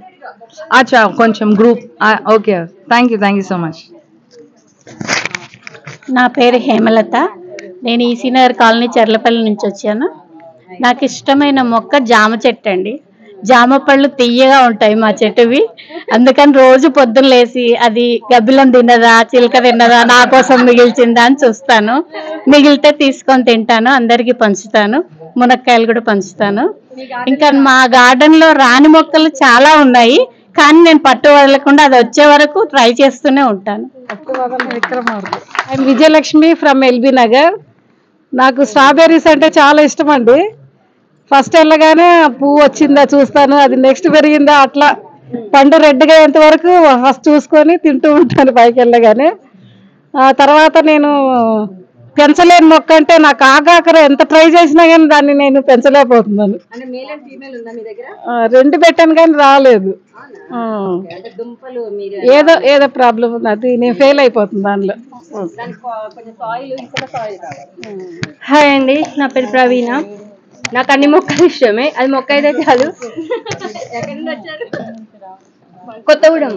అచ్చా, కొంచెం group. Okay, thank you so much. నా పేరు హేమలత, నేను ఈసీనగర్ కాలనీ చెర్లపల్లి నుంచి వచ్చాను. నాకు ఇష్టమైన మొక్క జామ చెట్టు అండి. జామ పళ్ళు తియ్యగా ఉంటాయి మా చెట్టువి, అందుకని రోజు పొద్దున్న లేసి అది గబ్బిలం తిన్నదా చిలక తిన్నదా నా కోసం మిగిల్చిందా అని చూస్తాను. మిగిలితే తీసుకొని తింటాను, అందరికీ పంచుతాను, మునక్కాయలు కూడా పంచుతాను. ఇంకా మా గార్డెన్ లో రాని మొక్కలు చాలా ఉన్నాయి, కానీ నేను పట్టు వదలకుండా అది వచ్చే వరకు ట్రై చేస్తూనే ఉంటాను. Vijayalakshmi from LB Nagar. నాకు స్ట్రాబెర్రీస్ అంటే చాలా ఇష్టం అండి. ఫస్ట్ వెళ్ళగానే పువ్వు వచ్చిందా చూస్తాను, అది నెక్స్ట్ పెరిగిందా, అట్లా పండు రెడ్గా అయ్యేంత వరకు ఫస్ట్ చూసుకొని తింటూ ఉంటాను పైకి వెళ్ళగానే. తర్వాత నేను పెంచలేని మొక్క అంటే నాకు ఆకాకర ఎంత ట్రై చేసినా కానీ దాన్ని నేను పెంచలేకపోతున్నాను. 2 పెట్టాను కానీ రాలేదు, ఏదో ప్రాబ్లం ఉంది, అది నేను ఫెయిల్ అయిపోతుంది దానిలో. హాయ్ అండి, నా పేరు ప్రవీణ. నాకు అన్ని మొక్కలు ఇష్టమే, అది మొక్క అయితే చాలు. కొత్తగూడెం.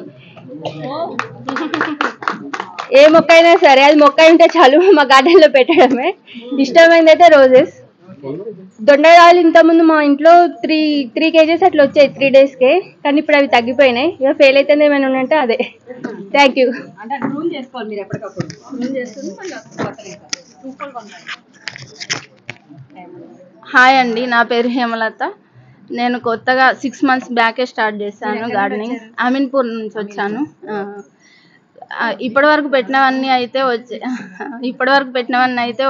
ఏ మొక్క అయినా సరే అది మొక్క ఉంటే చాలు, మా గార్డెన్ లో పెట్టడమే. ఇష్టమైనది అయితే రోజెస్. దొండరాలు ఇంతకుముందు మా ఇంట్లో 3 kgs అట్లా వచ్చాయి 3 daysకే, కానీ ఇప్పుడు అవి తగ్గిపోయినాయి. ఇక ఫెయిల్ అయితే ఏమైనా ఉందంటే అదే. Thank you. హాయ్ అండి, నా పేరు హేమలత. నేను కొత్తగా 6 months బ్యాకే స్టార్ట్ చేశాను గార్డెనింగ్. అమీన్పూర్ నుంచి వచ్చాను. ఇప్పటివరకు పెట్టినవన్నీ అయితే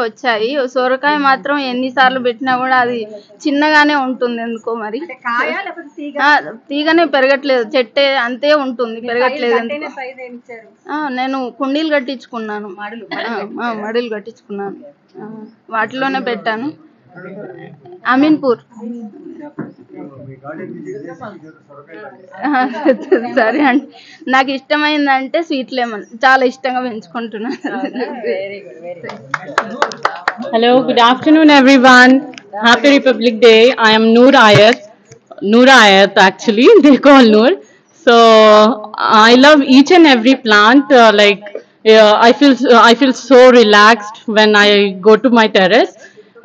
వచ్చాయి. సొరకాయ మాత్రం ఎన్నిసార్లు పెట్టినా కూడా అది చిన్నగానే ఉంటుంది ఎందుకో మరి. తీగనే పెరగట్లేదు, చెట్టే అంతే ఉంటుంది, పెరగట్లేదు. నేను కుండీలు కట్టించుకున్నాను, మడులు కట్టించుకున్నాను, వాటిలోనే పెట్టాను. అమీన్పూర్. సరే అండి, నాకు ఇష్టమైందంటే స్వీట్ లెమన్, చాలా ఇష్టంగా పెంచుకుంటున్నాను. Hello, good afternoon everyone. Happy Republic Day. I am Noor Ayat actually, they call Noor. So I love each and every plant. I feel so relaxed when I go to my terrace.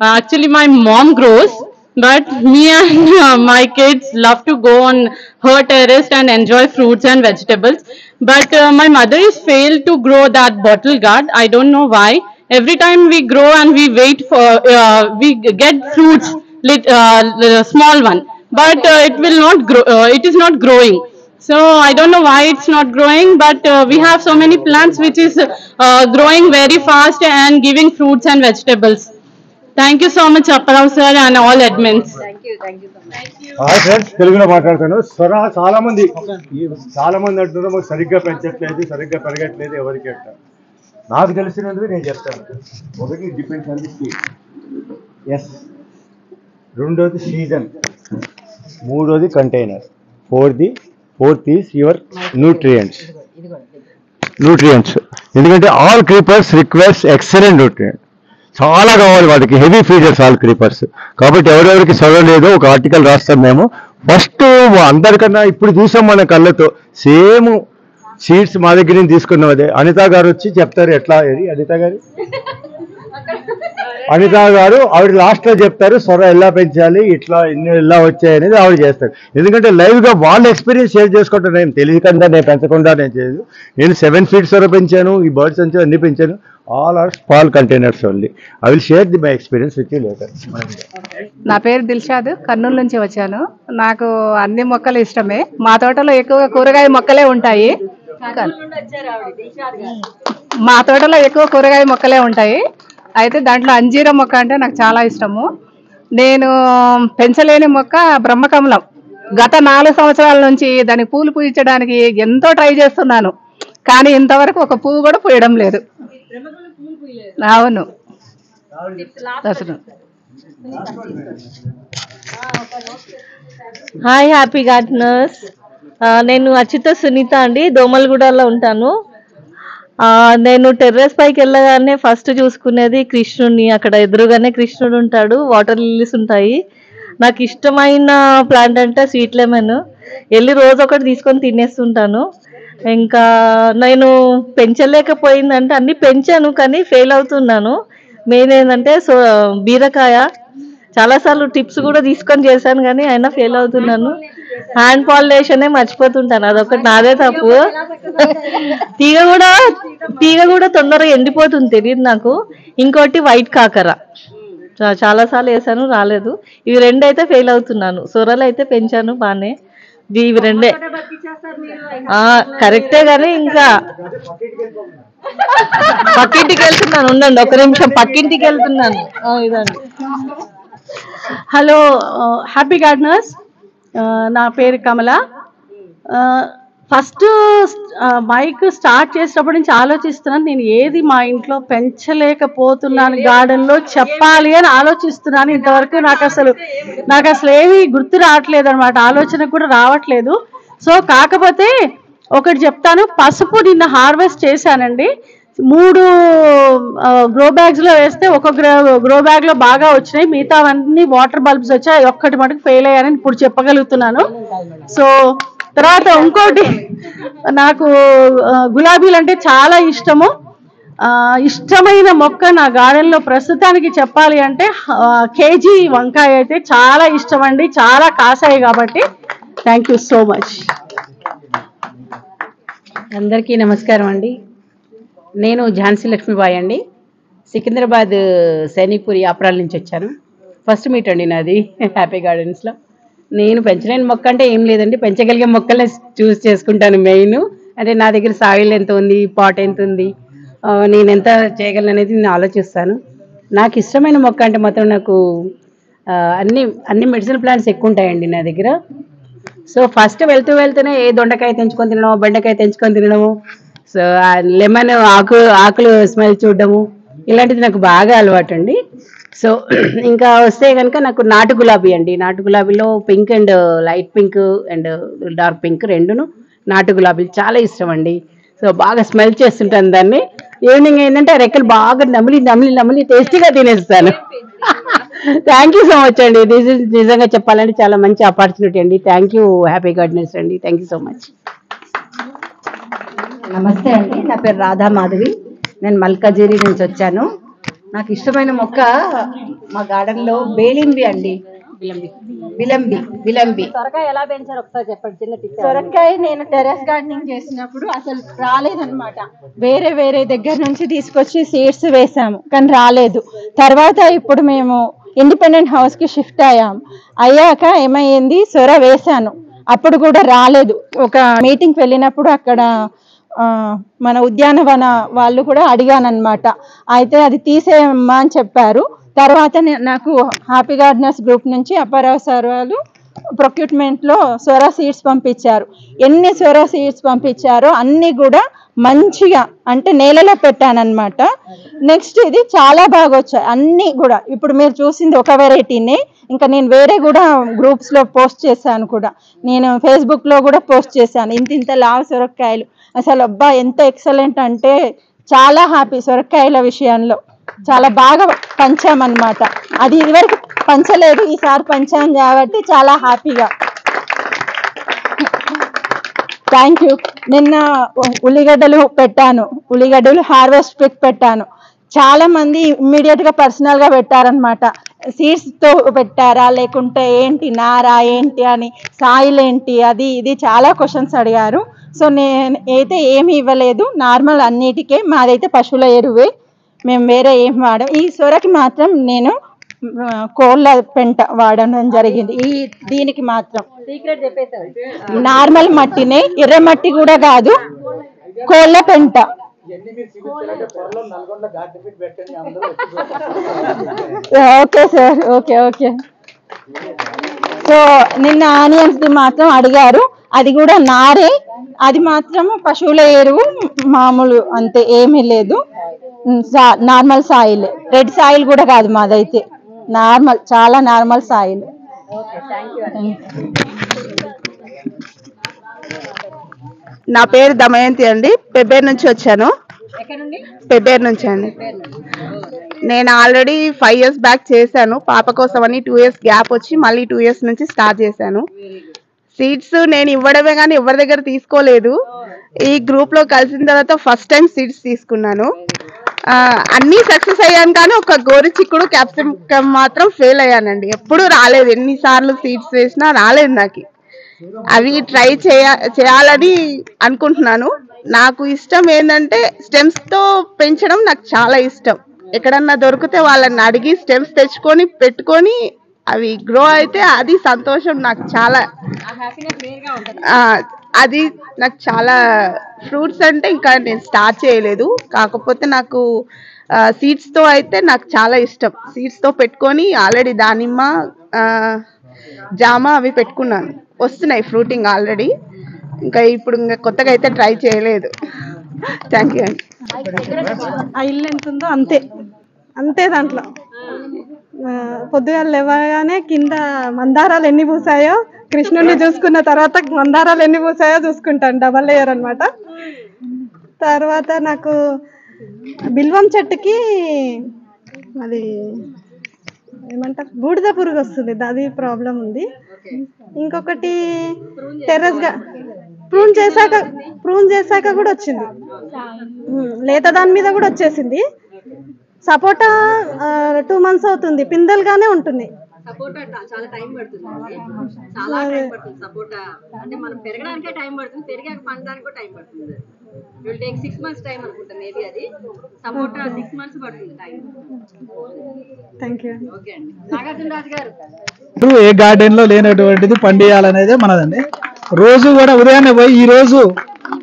Actually my mom grows, but me and my kids love to go on her terrace and enjoy fruits and vegetables. But my mother is failed to grow that bottle gourd. I don't know why. Every time we grow and we wait for, we get fruits, small one, but it will not grow. It is not growing. So I don't know why it's not growing, but we have so many plants which is growing very fast and giving fruits and vegetables. Thank you so much, Apparao sir and all admins. Thank you so much. Hi friends, తెలుగులో మాట్లాడతాను. చాలా మంది అంటున్నారు మాకు సరిగ్గా పెంచట్లేదు, సరిగ్గా పెరగట్లేదు, ఎవరికి అంట. నాకు తెలిసినది నేను చెప్తాను. ఒకటి depends on the seed, yes. రెండోది సీజన్, మూడోది container, fourth is your nutrients. ఎందుకంటే all creepers request excellent nutrient, చాలా కావాలి వాటికి, హెవీ ఫీడర్స్ ఆల్ క్రీపర్స్. కాబట్టి ఎవరెవరికి చదవలేదో ఒక ఆర్టికల్ రాస్తాం మేము. ఫస్ట్ అందరికన్నా ఇప్పుడు చూసాం మన కళ్ళతో, సేమ్ సీడ్స్ మా దగ్గర నుంచి తీసుకున్నాం. అదే అనిత గారు వచ్చి చెప్తారు ఎట్లా. అనిత గారు ఆవిడ లాస్ట్లో చెప్తారు సొర ఎలా పెంచాలి, ఇట్లా ఇన్ని ఎలా వచ్చాయి అనేది ఆవిడ చేస్తారు. ఎందుకంటే లైవ్గా వాళ్ళ ఎక్స్పీరియన్స్ షేర్ చేసుకుంటాను. నేను తెలియకుండా నేను పెంచకుండా నేను చేయదు. నేను 7 feet సొర పెంచాను, ఈ బర్డ్స్ అంతా అన్ని పెంచాను. All are small containers only. I will share my experience with you later. నా పేరు దిల్షాద్, కర్నూలు నుంచి వచ్చాను. నాకు అన్ని మొక్కలు ఇష్టమే. మా తోటలో ఎక్కువగా కూరగాయ మొక్కలే ఉంటాయి. అయితే దాంట్లో అంజీర మొక్క అంటే నాకు చాలా ఇష్టము. నేను పెంచలేని మొక్క బ్రహ్మకమలం. గత 4 సంవత్సరాల నుంచి దాని పూలు పూయించడానికి ఎంతో ట్రై చేస్తున్నాను, కానీ ఇంతవరకు ఒక పువ్వు కూడా పూయడం లేదు. అవును. హాయ్ హ్యాపీ గార్డెనర్స్, నేను అచ్యుత సునీత అండి, దోమలగూడలో ఉంటాను. నేను టెర్రస్ పైకి వెళ్ళగానే ఫస్ట్ చూసుకునేది కృష్ణుడిని. అక్కడ ఎదురుగానే కృష్ణుడు ఉంటాడు, వాటర్ లిల్లీస్ ఉంటాయి. నాకు ఇష్టమైన ప్లాంట్ అంటే స్వీట్ లెమన్. వెళ్ళి రోజు ఒకటి తీసుకొని తినేస్తుంటాను. ఇంకా నేను పెంచలేకపోయిందంటే అన్ని పెంచాను కానీ ఫెయిల్ అవుతున్నాను. మెయిన్ ఏంటంటే బీరకాయ చాలాసార్లు టిప్స్ కూడా తీసుకొని చేశాను కానీ అయినా ఫెయిల్ అవుతున్నాను. హ్యాండ్ పాలినేషనే మర్చిపోతుంటాను, అదొకటి నాదే తప్పు. తీగ కూడా తొందరగా ఎండిపోతుంది, తెలియదు నాకు. ఇంకోటి వైట్ కాకర చాలాసార్లు వేసాను, రాలేదు. ఇవి 2 అయితే ఫెయిల్ అవుతున్నాను. సొరలు అయితే పెంచాను బాగానే, ఇవి 2 కరెక్టే. కానీ ఇంకా పక్కింటికి వెళ్తున్నాను, ఉండండి ఒక నిమిషం, పక్కింటికి వెళ్తున్నాను. ఇదండి. హలో హ్యాపీ గార్డెనర్స్, నా పేరు కమల. ఫస్ట్ మైక్ స్టార్ట్ చేసినప్పటి నుంచి ఆలోచిస్తున్నాను, నేను ఏది మా ఇంట్లో పెంచలేకపోతున్నాను గార్డెన్లో చెప్పాలి అని ఆలోచిస్తున్నాను. ఇంతవరకు నాకు అసలు ఏమీ గుర్తు రావట్లేదు అనమాట, ఆలోచన కూడా రావట్లేదు. సో కాకపోతే ఒకటి చెప్తాను, పసుపు నిన్న హార్వెస్ట్ చేశానండి. 3 గ్రో బ్యాగ్స్లో వేస్తే ఒక గ్రో బ్యాగ్లో బాగా వచ్చినాయి, మిగతావన్నీ వాటర్ బల్బ్స్ వచ్చాయి. ఒక్కటి మటుకు ఫెయిల్ అయ్యానని ఇప్పుడు చెప్పగలుగుతున్నాను. సో తర్వాత ఇంకోటి, నాకు గులాబీలు అంటే చాలా ఇష్టము. ఇష్టమైన మొక్క నా గార్డెన్లో ప్రస్తుతానికి చెప్పాలి అంటే కేజీ వంకాయ అయితే చాలా ఇష్టం అండి, చాలా కాసాయి కాబట్టి. Thank you so much. అందరికీ నమస్కారం అండి. నేను ఝాన్సీ లక్ష్మీబాయి అండి, సికింద్రాబాద్ సైనిక్పూర్ యాప్రాల నుంచి వచ్చాను. ఫస్ట్ మీట్ అండి నాది హ్యాపీ గార్డెన్స్లో. నేను పెంచలేని మొక్క అంటే ఏం లేదండి, పెంచగలిగే మొక్కలే చూస్ చేసుకుంటాను. మెయిన్ అంటే నా దగ్గర సాయిల్ ఎంత ఉంది, పాట్ ఎంత ఉంది, నేను ఎంత చేయగలను అనేది నేను ఆలోచిస్తాను. నాకు ఇష్టమైన మొక్క అంటే మాత్రం నాకు అన్ని మెడిసిన్ ప్లాంట్స్ ఎక్కువ ఉంటాయండి నా దగ్గర. సో ఫస్ట్ వెళ్తూనే ఏ దొండకాయ తెంచుకొని తినడము, బెండకాయ తెంచుకొని తినడము, సో లెమన్ ఆకులు స్మెల్ చూడడము, ఇలాంటిది నాకు బాగా అలవాటు అండి. సో ఇంకా వస్తే కనుక నాకు నాటు గులాబీ అండి, నాటు గులాబీలో pink and light pink and dark pink 2 నాటు గులాబీలు చాలా ఇష్టం అండి. సో బాగా స్మెల్ చేస్తుంటాను దాన్ని. ఈవినింగ్ ఏంటంటే రెక్కలు బాగా నమిలి టేస్టీగా తినేస్తాను. థ్యాంక్ యూ సో మచ్ అండి. దిస్ ఇస్ నిజంగా చెప్పాలంటే చాలా మంచి ఆపర్చునిటీ అండి. థ్యాంక్ యూ హ్యాపీ గార్డెనర్స్ అండి. Thank you so much. నమస్తే అండి, నా పేరు రాధా మాధవి, నేను మల్కాజిరి నుంచి వచ్చాను. నాకు ఇష్టమైన మొక్క మా గార్డెన్లో బేలింబి అండి, విలంబి. సొరకాయ ఎలా పెంచారు ఒకసారి చెప్పండి, చిన్న టిప్. సొరకాయ నేను టెర్రస్ గార్డెనింగ్ చేసినప్పుడు అసలు రాలేదన్నమాట. వేరే దగ్గర నుంచి తీసుకొచ్చి సీడ్స్ వేసాము కానీ రాలేదు. తర్వాత ఇప్పుడు మేము ఇండిపెండెంట్ హౌస్ కి షిఫ్ట్ అయ్యాక ఏమైంది, సొర వేసాను, అప్పుడు కూడా రాలేదు. ఒక మీటింగ్కి వెళ్ళినప్పుడు అక్కడ మన ఉద్యానవన వాళ్ళు కూడా అడిగానమాట, అయితే అది తీసేయమ్మా అని చెప్పారు. తర్వాత నాకు హ్యాపీ గార్డెనర్స్ గ్రూప్ నుంచి అప్పారావు సార్ వాళ్ళు ప్రొక్యూట్మెంట్లో సొర సీడ్స్ పంపించారు. ఎన్ని సొర సీడ్స్ పంపించారో అన్నీ కూడా మంచిగా అంటే నేలలో పెట్టానన్నమాట. నెక్స్ట్ ఇది చాలా బాగా వచ్చాయి అన్నీ కూడా. ఇప్పుడు మీరు చూసింది ఒక వెరైటీనే, ఇంకా నేను వేరే కూడా గ్రూప్స్లో పోస్ట్ చేశాను కూడా, నేను ఫేస్బుక్లో కూడా పోస్ట్ చేశాను. ఇంత లావు సొరకాయలు అసలు అబ్బా ఎంత ఎక్సలెంట్ అంటే చాలా హ్యాపీ సొరకాయల విషయంలో. చాలా బాగా పంచామన్నమాట. అది ఇదివరకు పంచలేదు, ఈసారి పంచాం కాబట్టి చాలా హ్యాపీగా. Thank you. నిన్న ఉల్లిగడ్డలు పెట్టాను, ఉల్లిగడ్డలు హార్వెస్ట్ పిక్ పెట్టాను. చాలా మంది ఇమ్మీడియట్ గా పర్సనల్ గా పెట్టారనమాట. సీడ్స్ తో పెట్టారా లేకుంటే ఏంటి, నారా ఏంటి అని, సాయిల్ ఏంటి, అది ఇది చాలా క్వశ్చన్స్ అడిగారు. సో నేను అయితే ఏమి ఇవ్వలేదు, నార్మల్ అన్నిటికే. మాదైతే పశువుల ఎరువే, మేము వేరే ఏం వాడం. ఈ సొరకి మాత్రం నేను కోళ్ళ పెంట వాడడం జరిగింది. దీనికి మాత్రం నార్మల్ మట్టినే, ఎర్ర మట్టి కూడా కాదు, కోళ్ళ పెంట. Okay sir, okay okay. So నిన్న ఆనియన్స్ ది మాత్రం అడిగారు, అది కూడా నారే, అది మాత్రం పశువుల ఎరువు మామూలు, అంతే, ఏమీ లేదు. నార్మల్ సాయిల్, రెడ్ సాయిల్ కూడా కాదు మాదైతే, నార్మల్, చాలా నార్మల్ సాయిల్. నా పేరు దమయంతి అండి, పెబ్బేరు నుంచి వచ్చాను. పెబ్బేరు నుంచి అండి. నేను ఆల్రెడీ 5 years బ్యాక్ చేశాను, పాప కోసం అని 2 years గ్యాప్ వచ్చి మళ్ళీ 2 years నుంచి స్టార్ట్ చేశాను. సీడ్స్ నేను ఇవ్వడమే కానీ ఎవరి దగ్గర తీసుకోలేదు. ఈ గ్రూప్ లో కలిసిన తర్వాత ఫస్ట్ టైం సీడ్స్ తీసుకున్నాను. అన్నీ సక్సెస్ అయ్యాను, కానీ ఒక గోరు చిక్కుడు క్యాప్సికమ్ మాత్రం ఫెయిల్ అయ్యానండి. ఎప్పుడు రాలేదు, ఎన్నిసార్లు సీడ్స్ వేసినా రాలేదు నాకు. అవి ట్రై చేయాలని అనుకుంటున్నాను. నాకు ఇష్టం ఏంటంటే స్టెమ్స్ తో పెంచడం నాకు చాలా ఇష్టం. ఎక్కడన్నా దొరికితే వాళ్ళని అడిగి స్టెమ్స్ తెచ్చుకొని పెట్టుకొని అవి గ్రో అయితే అది సంతోషం నాకు చాలా. అది నాకు చాలా. ఫ్రూట్స్ అంటే ఇంకా నేను స్టార్ట్ చేయలేదు, కాకపోతే నాకు సీడ్స్ తో అయితే నాకు చాలా ఇష్టం. సీడ్స్ తో పెట్టుకొని ఆల్రెడీ దానిమ్మ, జామ అవి పెట్టుకున్నాను, వస్తున్నాయి ఫ్రూటింగ్ ఆల్రెడీ. ఇంకా ఇప్పుడు ఇంకా కొత్తగా అయితే ట్రై చేయలేదు. థ్యాంక్ యూ అండి. ఆ ఇల్లు ఎంత ఉందో అంతే అంతే. దాంట్లో పొద్దుగా లేవగానే కింద మందారాలు ఎన్ని పూసాయో, కృష్ణుడిని చూసుకున్న తర్వాత మందారాలు ఎన్ని పూసాయో చూసుకుంటాను, డబల్ లేయర్ అనమాట. తర్వాత నాకు బిల్వం చెట్టుకి అది ఏమంటారు, బూడిద పురుగు వస్తుంది, అది ప్రాబ్లం ఉంది. ఇంకొకటి టెర్రస్ గా ప్రూన్ చేశాక కూడా వచ్చింది, లేత దాని మీద కూడా వచ్చేసింది. సపోటా 2 months అవుతుంది, పిందెలుగానే ఉంటుంది. సపోటా చాలా టైం పడుతుంది, చాలా టైం పడుతుంది. సపోటా అంటే మనం పెరగడానికే టైం పడుతుంది, పెరిగాక పండడానికి కూడా టైం పడుతుంది. It will take 6 months time అనుకుంటా మేబీ. అది సపోటా 6 months పడుతుంది టైం. Thank you. ఓకే అండి. నాగార్జున రాజు గారు, ఏ గార్డెన్ లో లేనటువంటిది పండియాలనేదే మనదండి. రోజు కూడా ఉదయాన్నే పోయి ఈ రోజు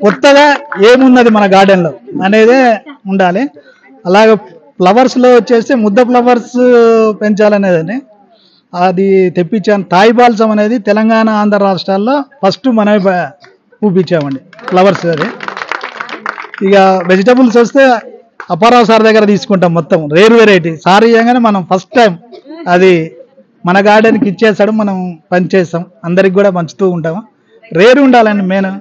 కొత్తగా ఏమున్నది మన గార్డెన్ లో అనేదే ఉండాలి. అలాగే ఫ్లవర్స్ లో వచ్చేసి ముద్ద ఫ్లవర్స్ పెంచాలనేదని అది తెప్పించాను. థాయ్ బాల్సమ్ అనేది తెలంగాణ, ఆంధ్ర రాష్ట్రాల్లో ఫస్ట్ మనమే చూపించామండి ఫ్లవర్స్. అది ఇక వెజిటబుల్స్ వస్తే అప్పారావు సార్ దగ్గర తీసుకుంటాం, మొత్తం రేర్ వెరైటీ. సార్ ఇవ్వగానే మనం ఫస్ట్ టైం అది మన గార్డెన్కి ఇచ్చేస్తాడు, మనం పనిచేస్తాం, అందరికి కూడా పంచుతూ ఉంటాము. రేరు ఉండాలండి, మెయిన్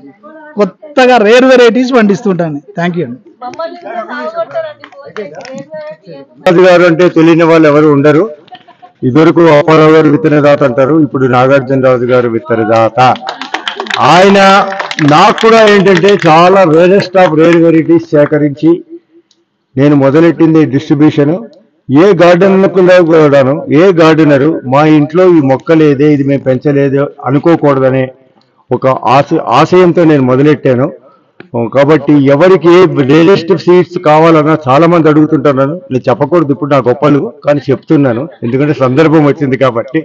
కొత్తగా రేర్ వెరైటీస్ పండిస్తుంటాను. థ్యాంక్ యూ అండి. రాజు గారు అంటే తెలియని వాళ్ళు ఎవరు ఉండరు. ఇదివరకు అప్పారావు గారు విత్తనదాత అంటారు, ఇప్పుడు నాగార్జున రాజు గారు విత్తనదాత. ఆయన నాకు కూడా ఏంటంటే చాలా రేరెస్ట్ ఆఫ్ రేర్ వెరైటీస్ సేకరించి నేను మొదలెట్టింది డిస్ట్రిబ్యూషన్. ఏ గార్డెనర్లో కూడాను, ఏ గార్డెనరు మా ఇంట్లో ఈ మొక్క లేదే, ఇది మేము పెంచలేదు అనుకోకూడదనే ఒక ఆశయంతో నేను మొదలెట్టాను. కాబట్టి ఎవరికి ఏ రేరెస్ట్ సీడ్స్ కావాలన్నా చాలా మంది అడుగుతుంటున్నాను. నేను చెప్పకూడదు ఇప్పుడు నా గొప్పలు, కానీ చెప్తున్నాను ఎందుకంటే సందర్భం వచ్చింది కాబట్టి.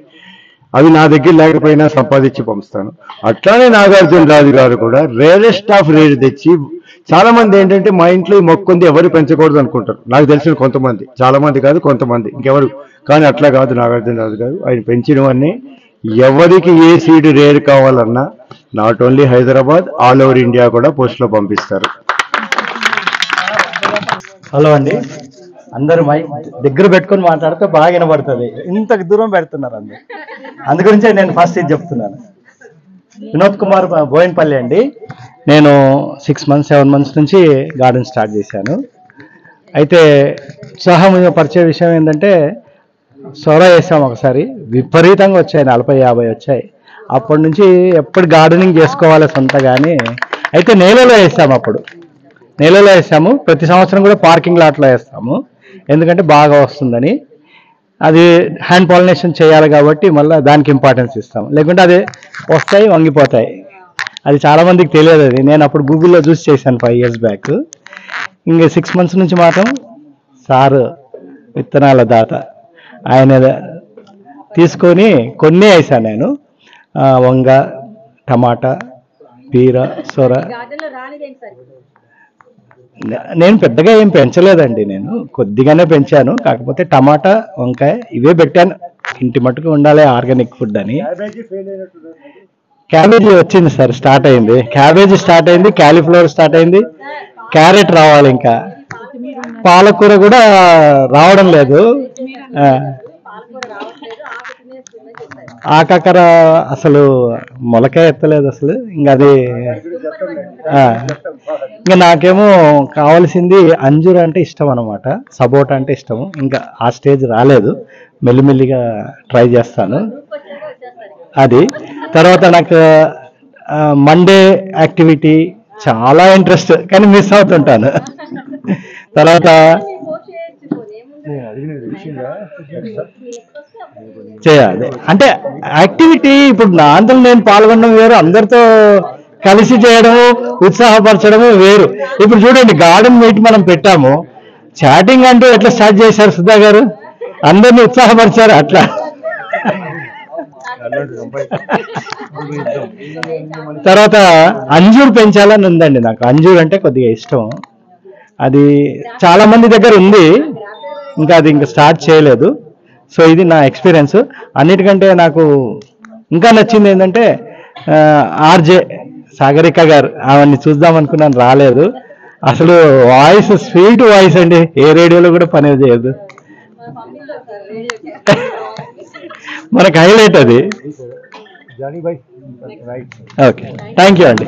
అవి నా దగ్గర లేకపోయినా సంపాదించి పంపిస్తాను. అట్లానే నాగార్జున రాజు గారు కూడా రేరెస్ట్ ఆఫ్ రేర్ తెచ్చి, చాలా మంది ఏంటంటే మా ఇంట్లో ఈ మొక్క ఉంది ఎవరు పెంచకూడదు అనుకుంటారు. నాకు తెలిసిన కొంతమంది, చాలా మంది కాదు కొంతమంది, ఇంకెవరు. కానీ అట్లా కాదు, నాగార్జున రాజు గారు ఆయన పెంచినవన్నీ ఎవరికి ఏ సీడ్ రేర్ కావాలన్నా not only Hyderabad, all over India కూడా పోస్ట్లో పంపిస్తారు. హలో అండి, అందరూ మైక్ దగ్గర పెట్టుకొని మాట్లాడితే బాగా వినబడుతుంది. ఇంత దూరం పెడుతున్నారు అందరు, అందుగురించే నేను ఫస్ట్ ఇది చెప్తున్నాను. వినోద్ కుమార్ బోయినపల్లి అండి. నేను 6 months 7 months నుంచి గార్డెన్ స్టార్ట్ చేశాను. అయితే ఉత్సాహం పరిచే విషయం ఏంటంటే సోరా వేసాం ఒకసారి, విపరీతంగా వచ్చాయి, 40-50 వచ్చాయి. అప్పటి నుంచి ఎప్పుడు గార్డెనింగ్ చేసుకోవాలి సొంతగాని. అయితే నేలలో వేసాము, అప్పుడు నేలలో వేసాము. ప్రతి సంవత్సరం కూడా పార్కింగ్ లాట్లో వేస్తాము, ఎందుకంటే బాగా వస్తుందని. అది హ్యాండ్ పాలినేషన్ చేయాలి కాబట్టి మళ్ళీ దానికి ఇంపార్టెన్స్ ఇస్తాం, లేకుంటే అది వస్తాయి వంగిపోతాయి. అది చాలామందికి తెలియదు. అది నేను అప్పుడు గూగుల్లో చూసి చేశాను 5 years బ్యాక్. ఇంక 6 months నుంచి మాత్రం సారు విత్తనాల దాత ఆయన తీసుకొని కొన్ని వేసాను నేను. వంగ, టమాటా, బీర, సొర. నేను పెద్దగా ఏం పెంచలేదండి, నేను కొద్దిగానే పెంచాను. కాకపోతే టమాటా, వంకాయ ఇవే పెట్టాను. ఇంటి మట్టుకు ఉండాలి ఆర్గానిక్ ఫుడ్ అని. క్యాబేజీ వచ్చింది సార్, స్టార్ట్ అయింది. క్యాబేజీ స్టార్ట్ అయింది, క్యాలీఫ్లవర్ స్టార్ట్ అయింది, క్యారెట్ రావాలి, ఇంకా పాలకూర కూడా రావడం లేదు. ఆకాకర అసలు మొలకే ఎత్తలేదు అసలు. ఇంకా అది ఇంకా నాకేమో కావాల్సింది అంజూర అంటే ఇష్టం అనమాట, సపోటా అంటే ఇష్టము. ఇంకా ఆ స్టేజ్ రాలేదు, మెల్లిమెల్లిగా ట్రై చేస్తాను. అది తర్వాత నాకు మండే యాక్టివిటీ చాలా ఇంట్రెస్ట్, కానీ మిస్ అవుతుంటాను. తర్వాత చేయాలి అంటే యాక్టివిటీ. ఇప్పుడు నా అంతలో నేను పాల్గొనడం వేరు, అందరితో కలిసి చేయడము, ఉత్సాహపరచడము వేరు. ఇప్పుడు చూడండి, గార్డెన్ మీట్ మనం పెట్టాము, చాటింగ్ అంటూ ఎట్లా స్టార్ట్ చేశారు సుధా గారు, అందరినీ ఉత్సాహపరిచారు అట్లా. తర్వాత అంజూర్ పెంచాలని ఉందండి నాకు. అంజూర్ అంటే కొద్దిగా ఇష్టం. అది చాలా మంది దగ్గర ఉంది, ఇంకా అది ఇంకా స్టార్ట్ చేయలేదు. సో ఇది నా ఎక్స్పీరియన్స్. అన్నిటికంటే నాకు ఇంకా నచ్చింది ఏంటంటే ఆర్జే సాగరిక గారు, ఆవిడ్ని చూద్దాం అనుకున్నాను, రాలేదు. అసలు వాయిస్ స్వీట్ వాయిస్ అండి, ఏ రేడియోలో కూడా పని చేయదు. మనకు హైలైట్ అది. ఓకే, థ్యాంక్ యూ అండి.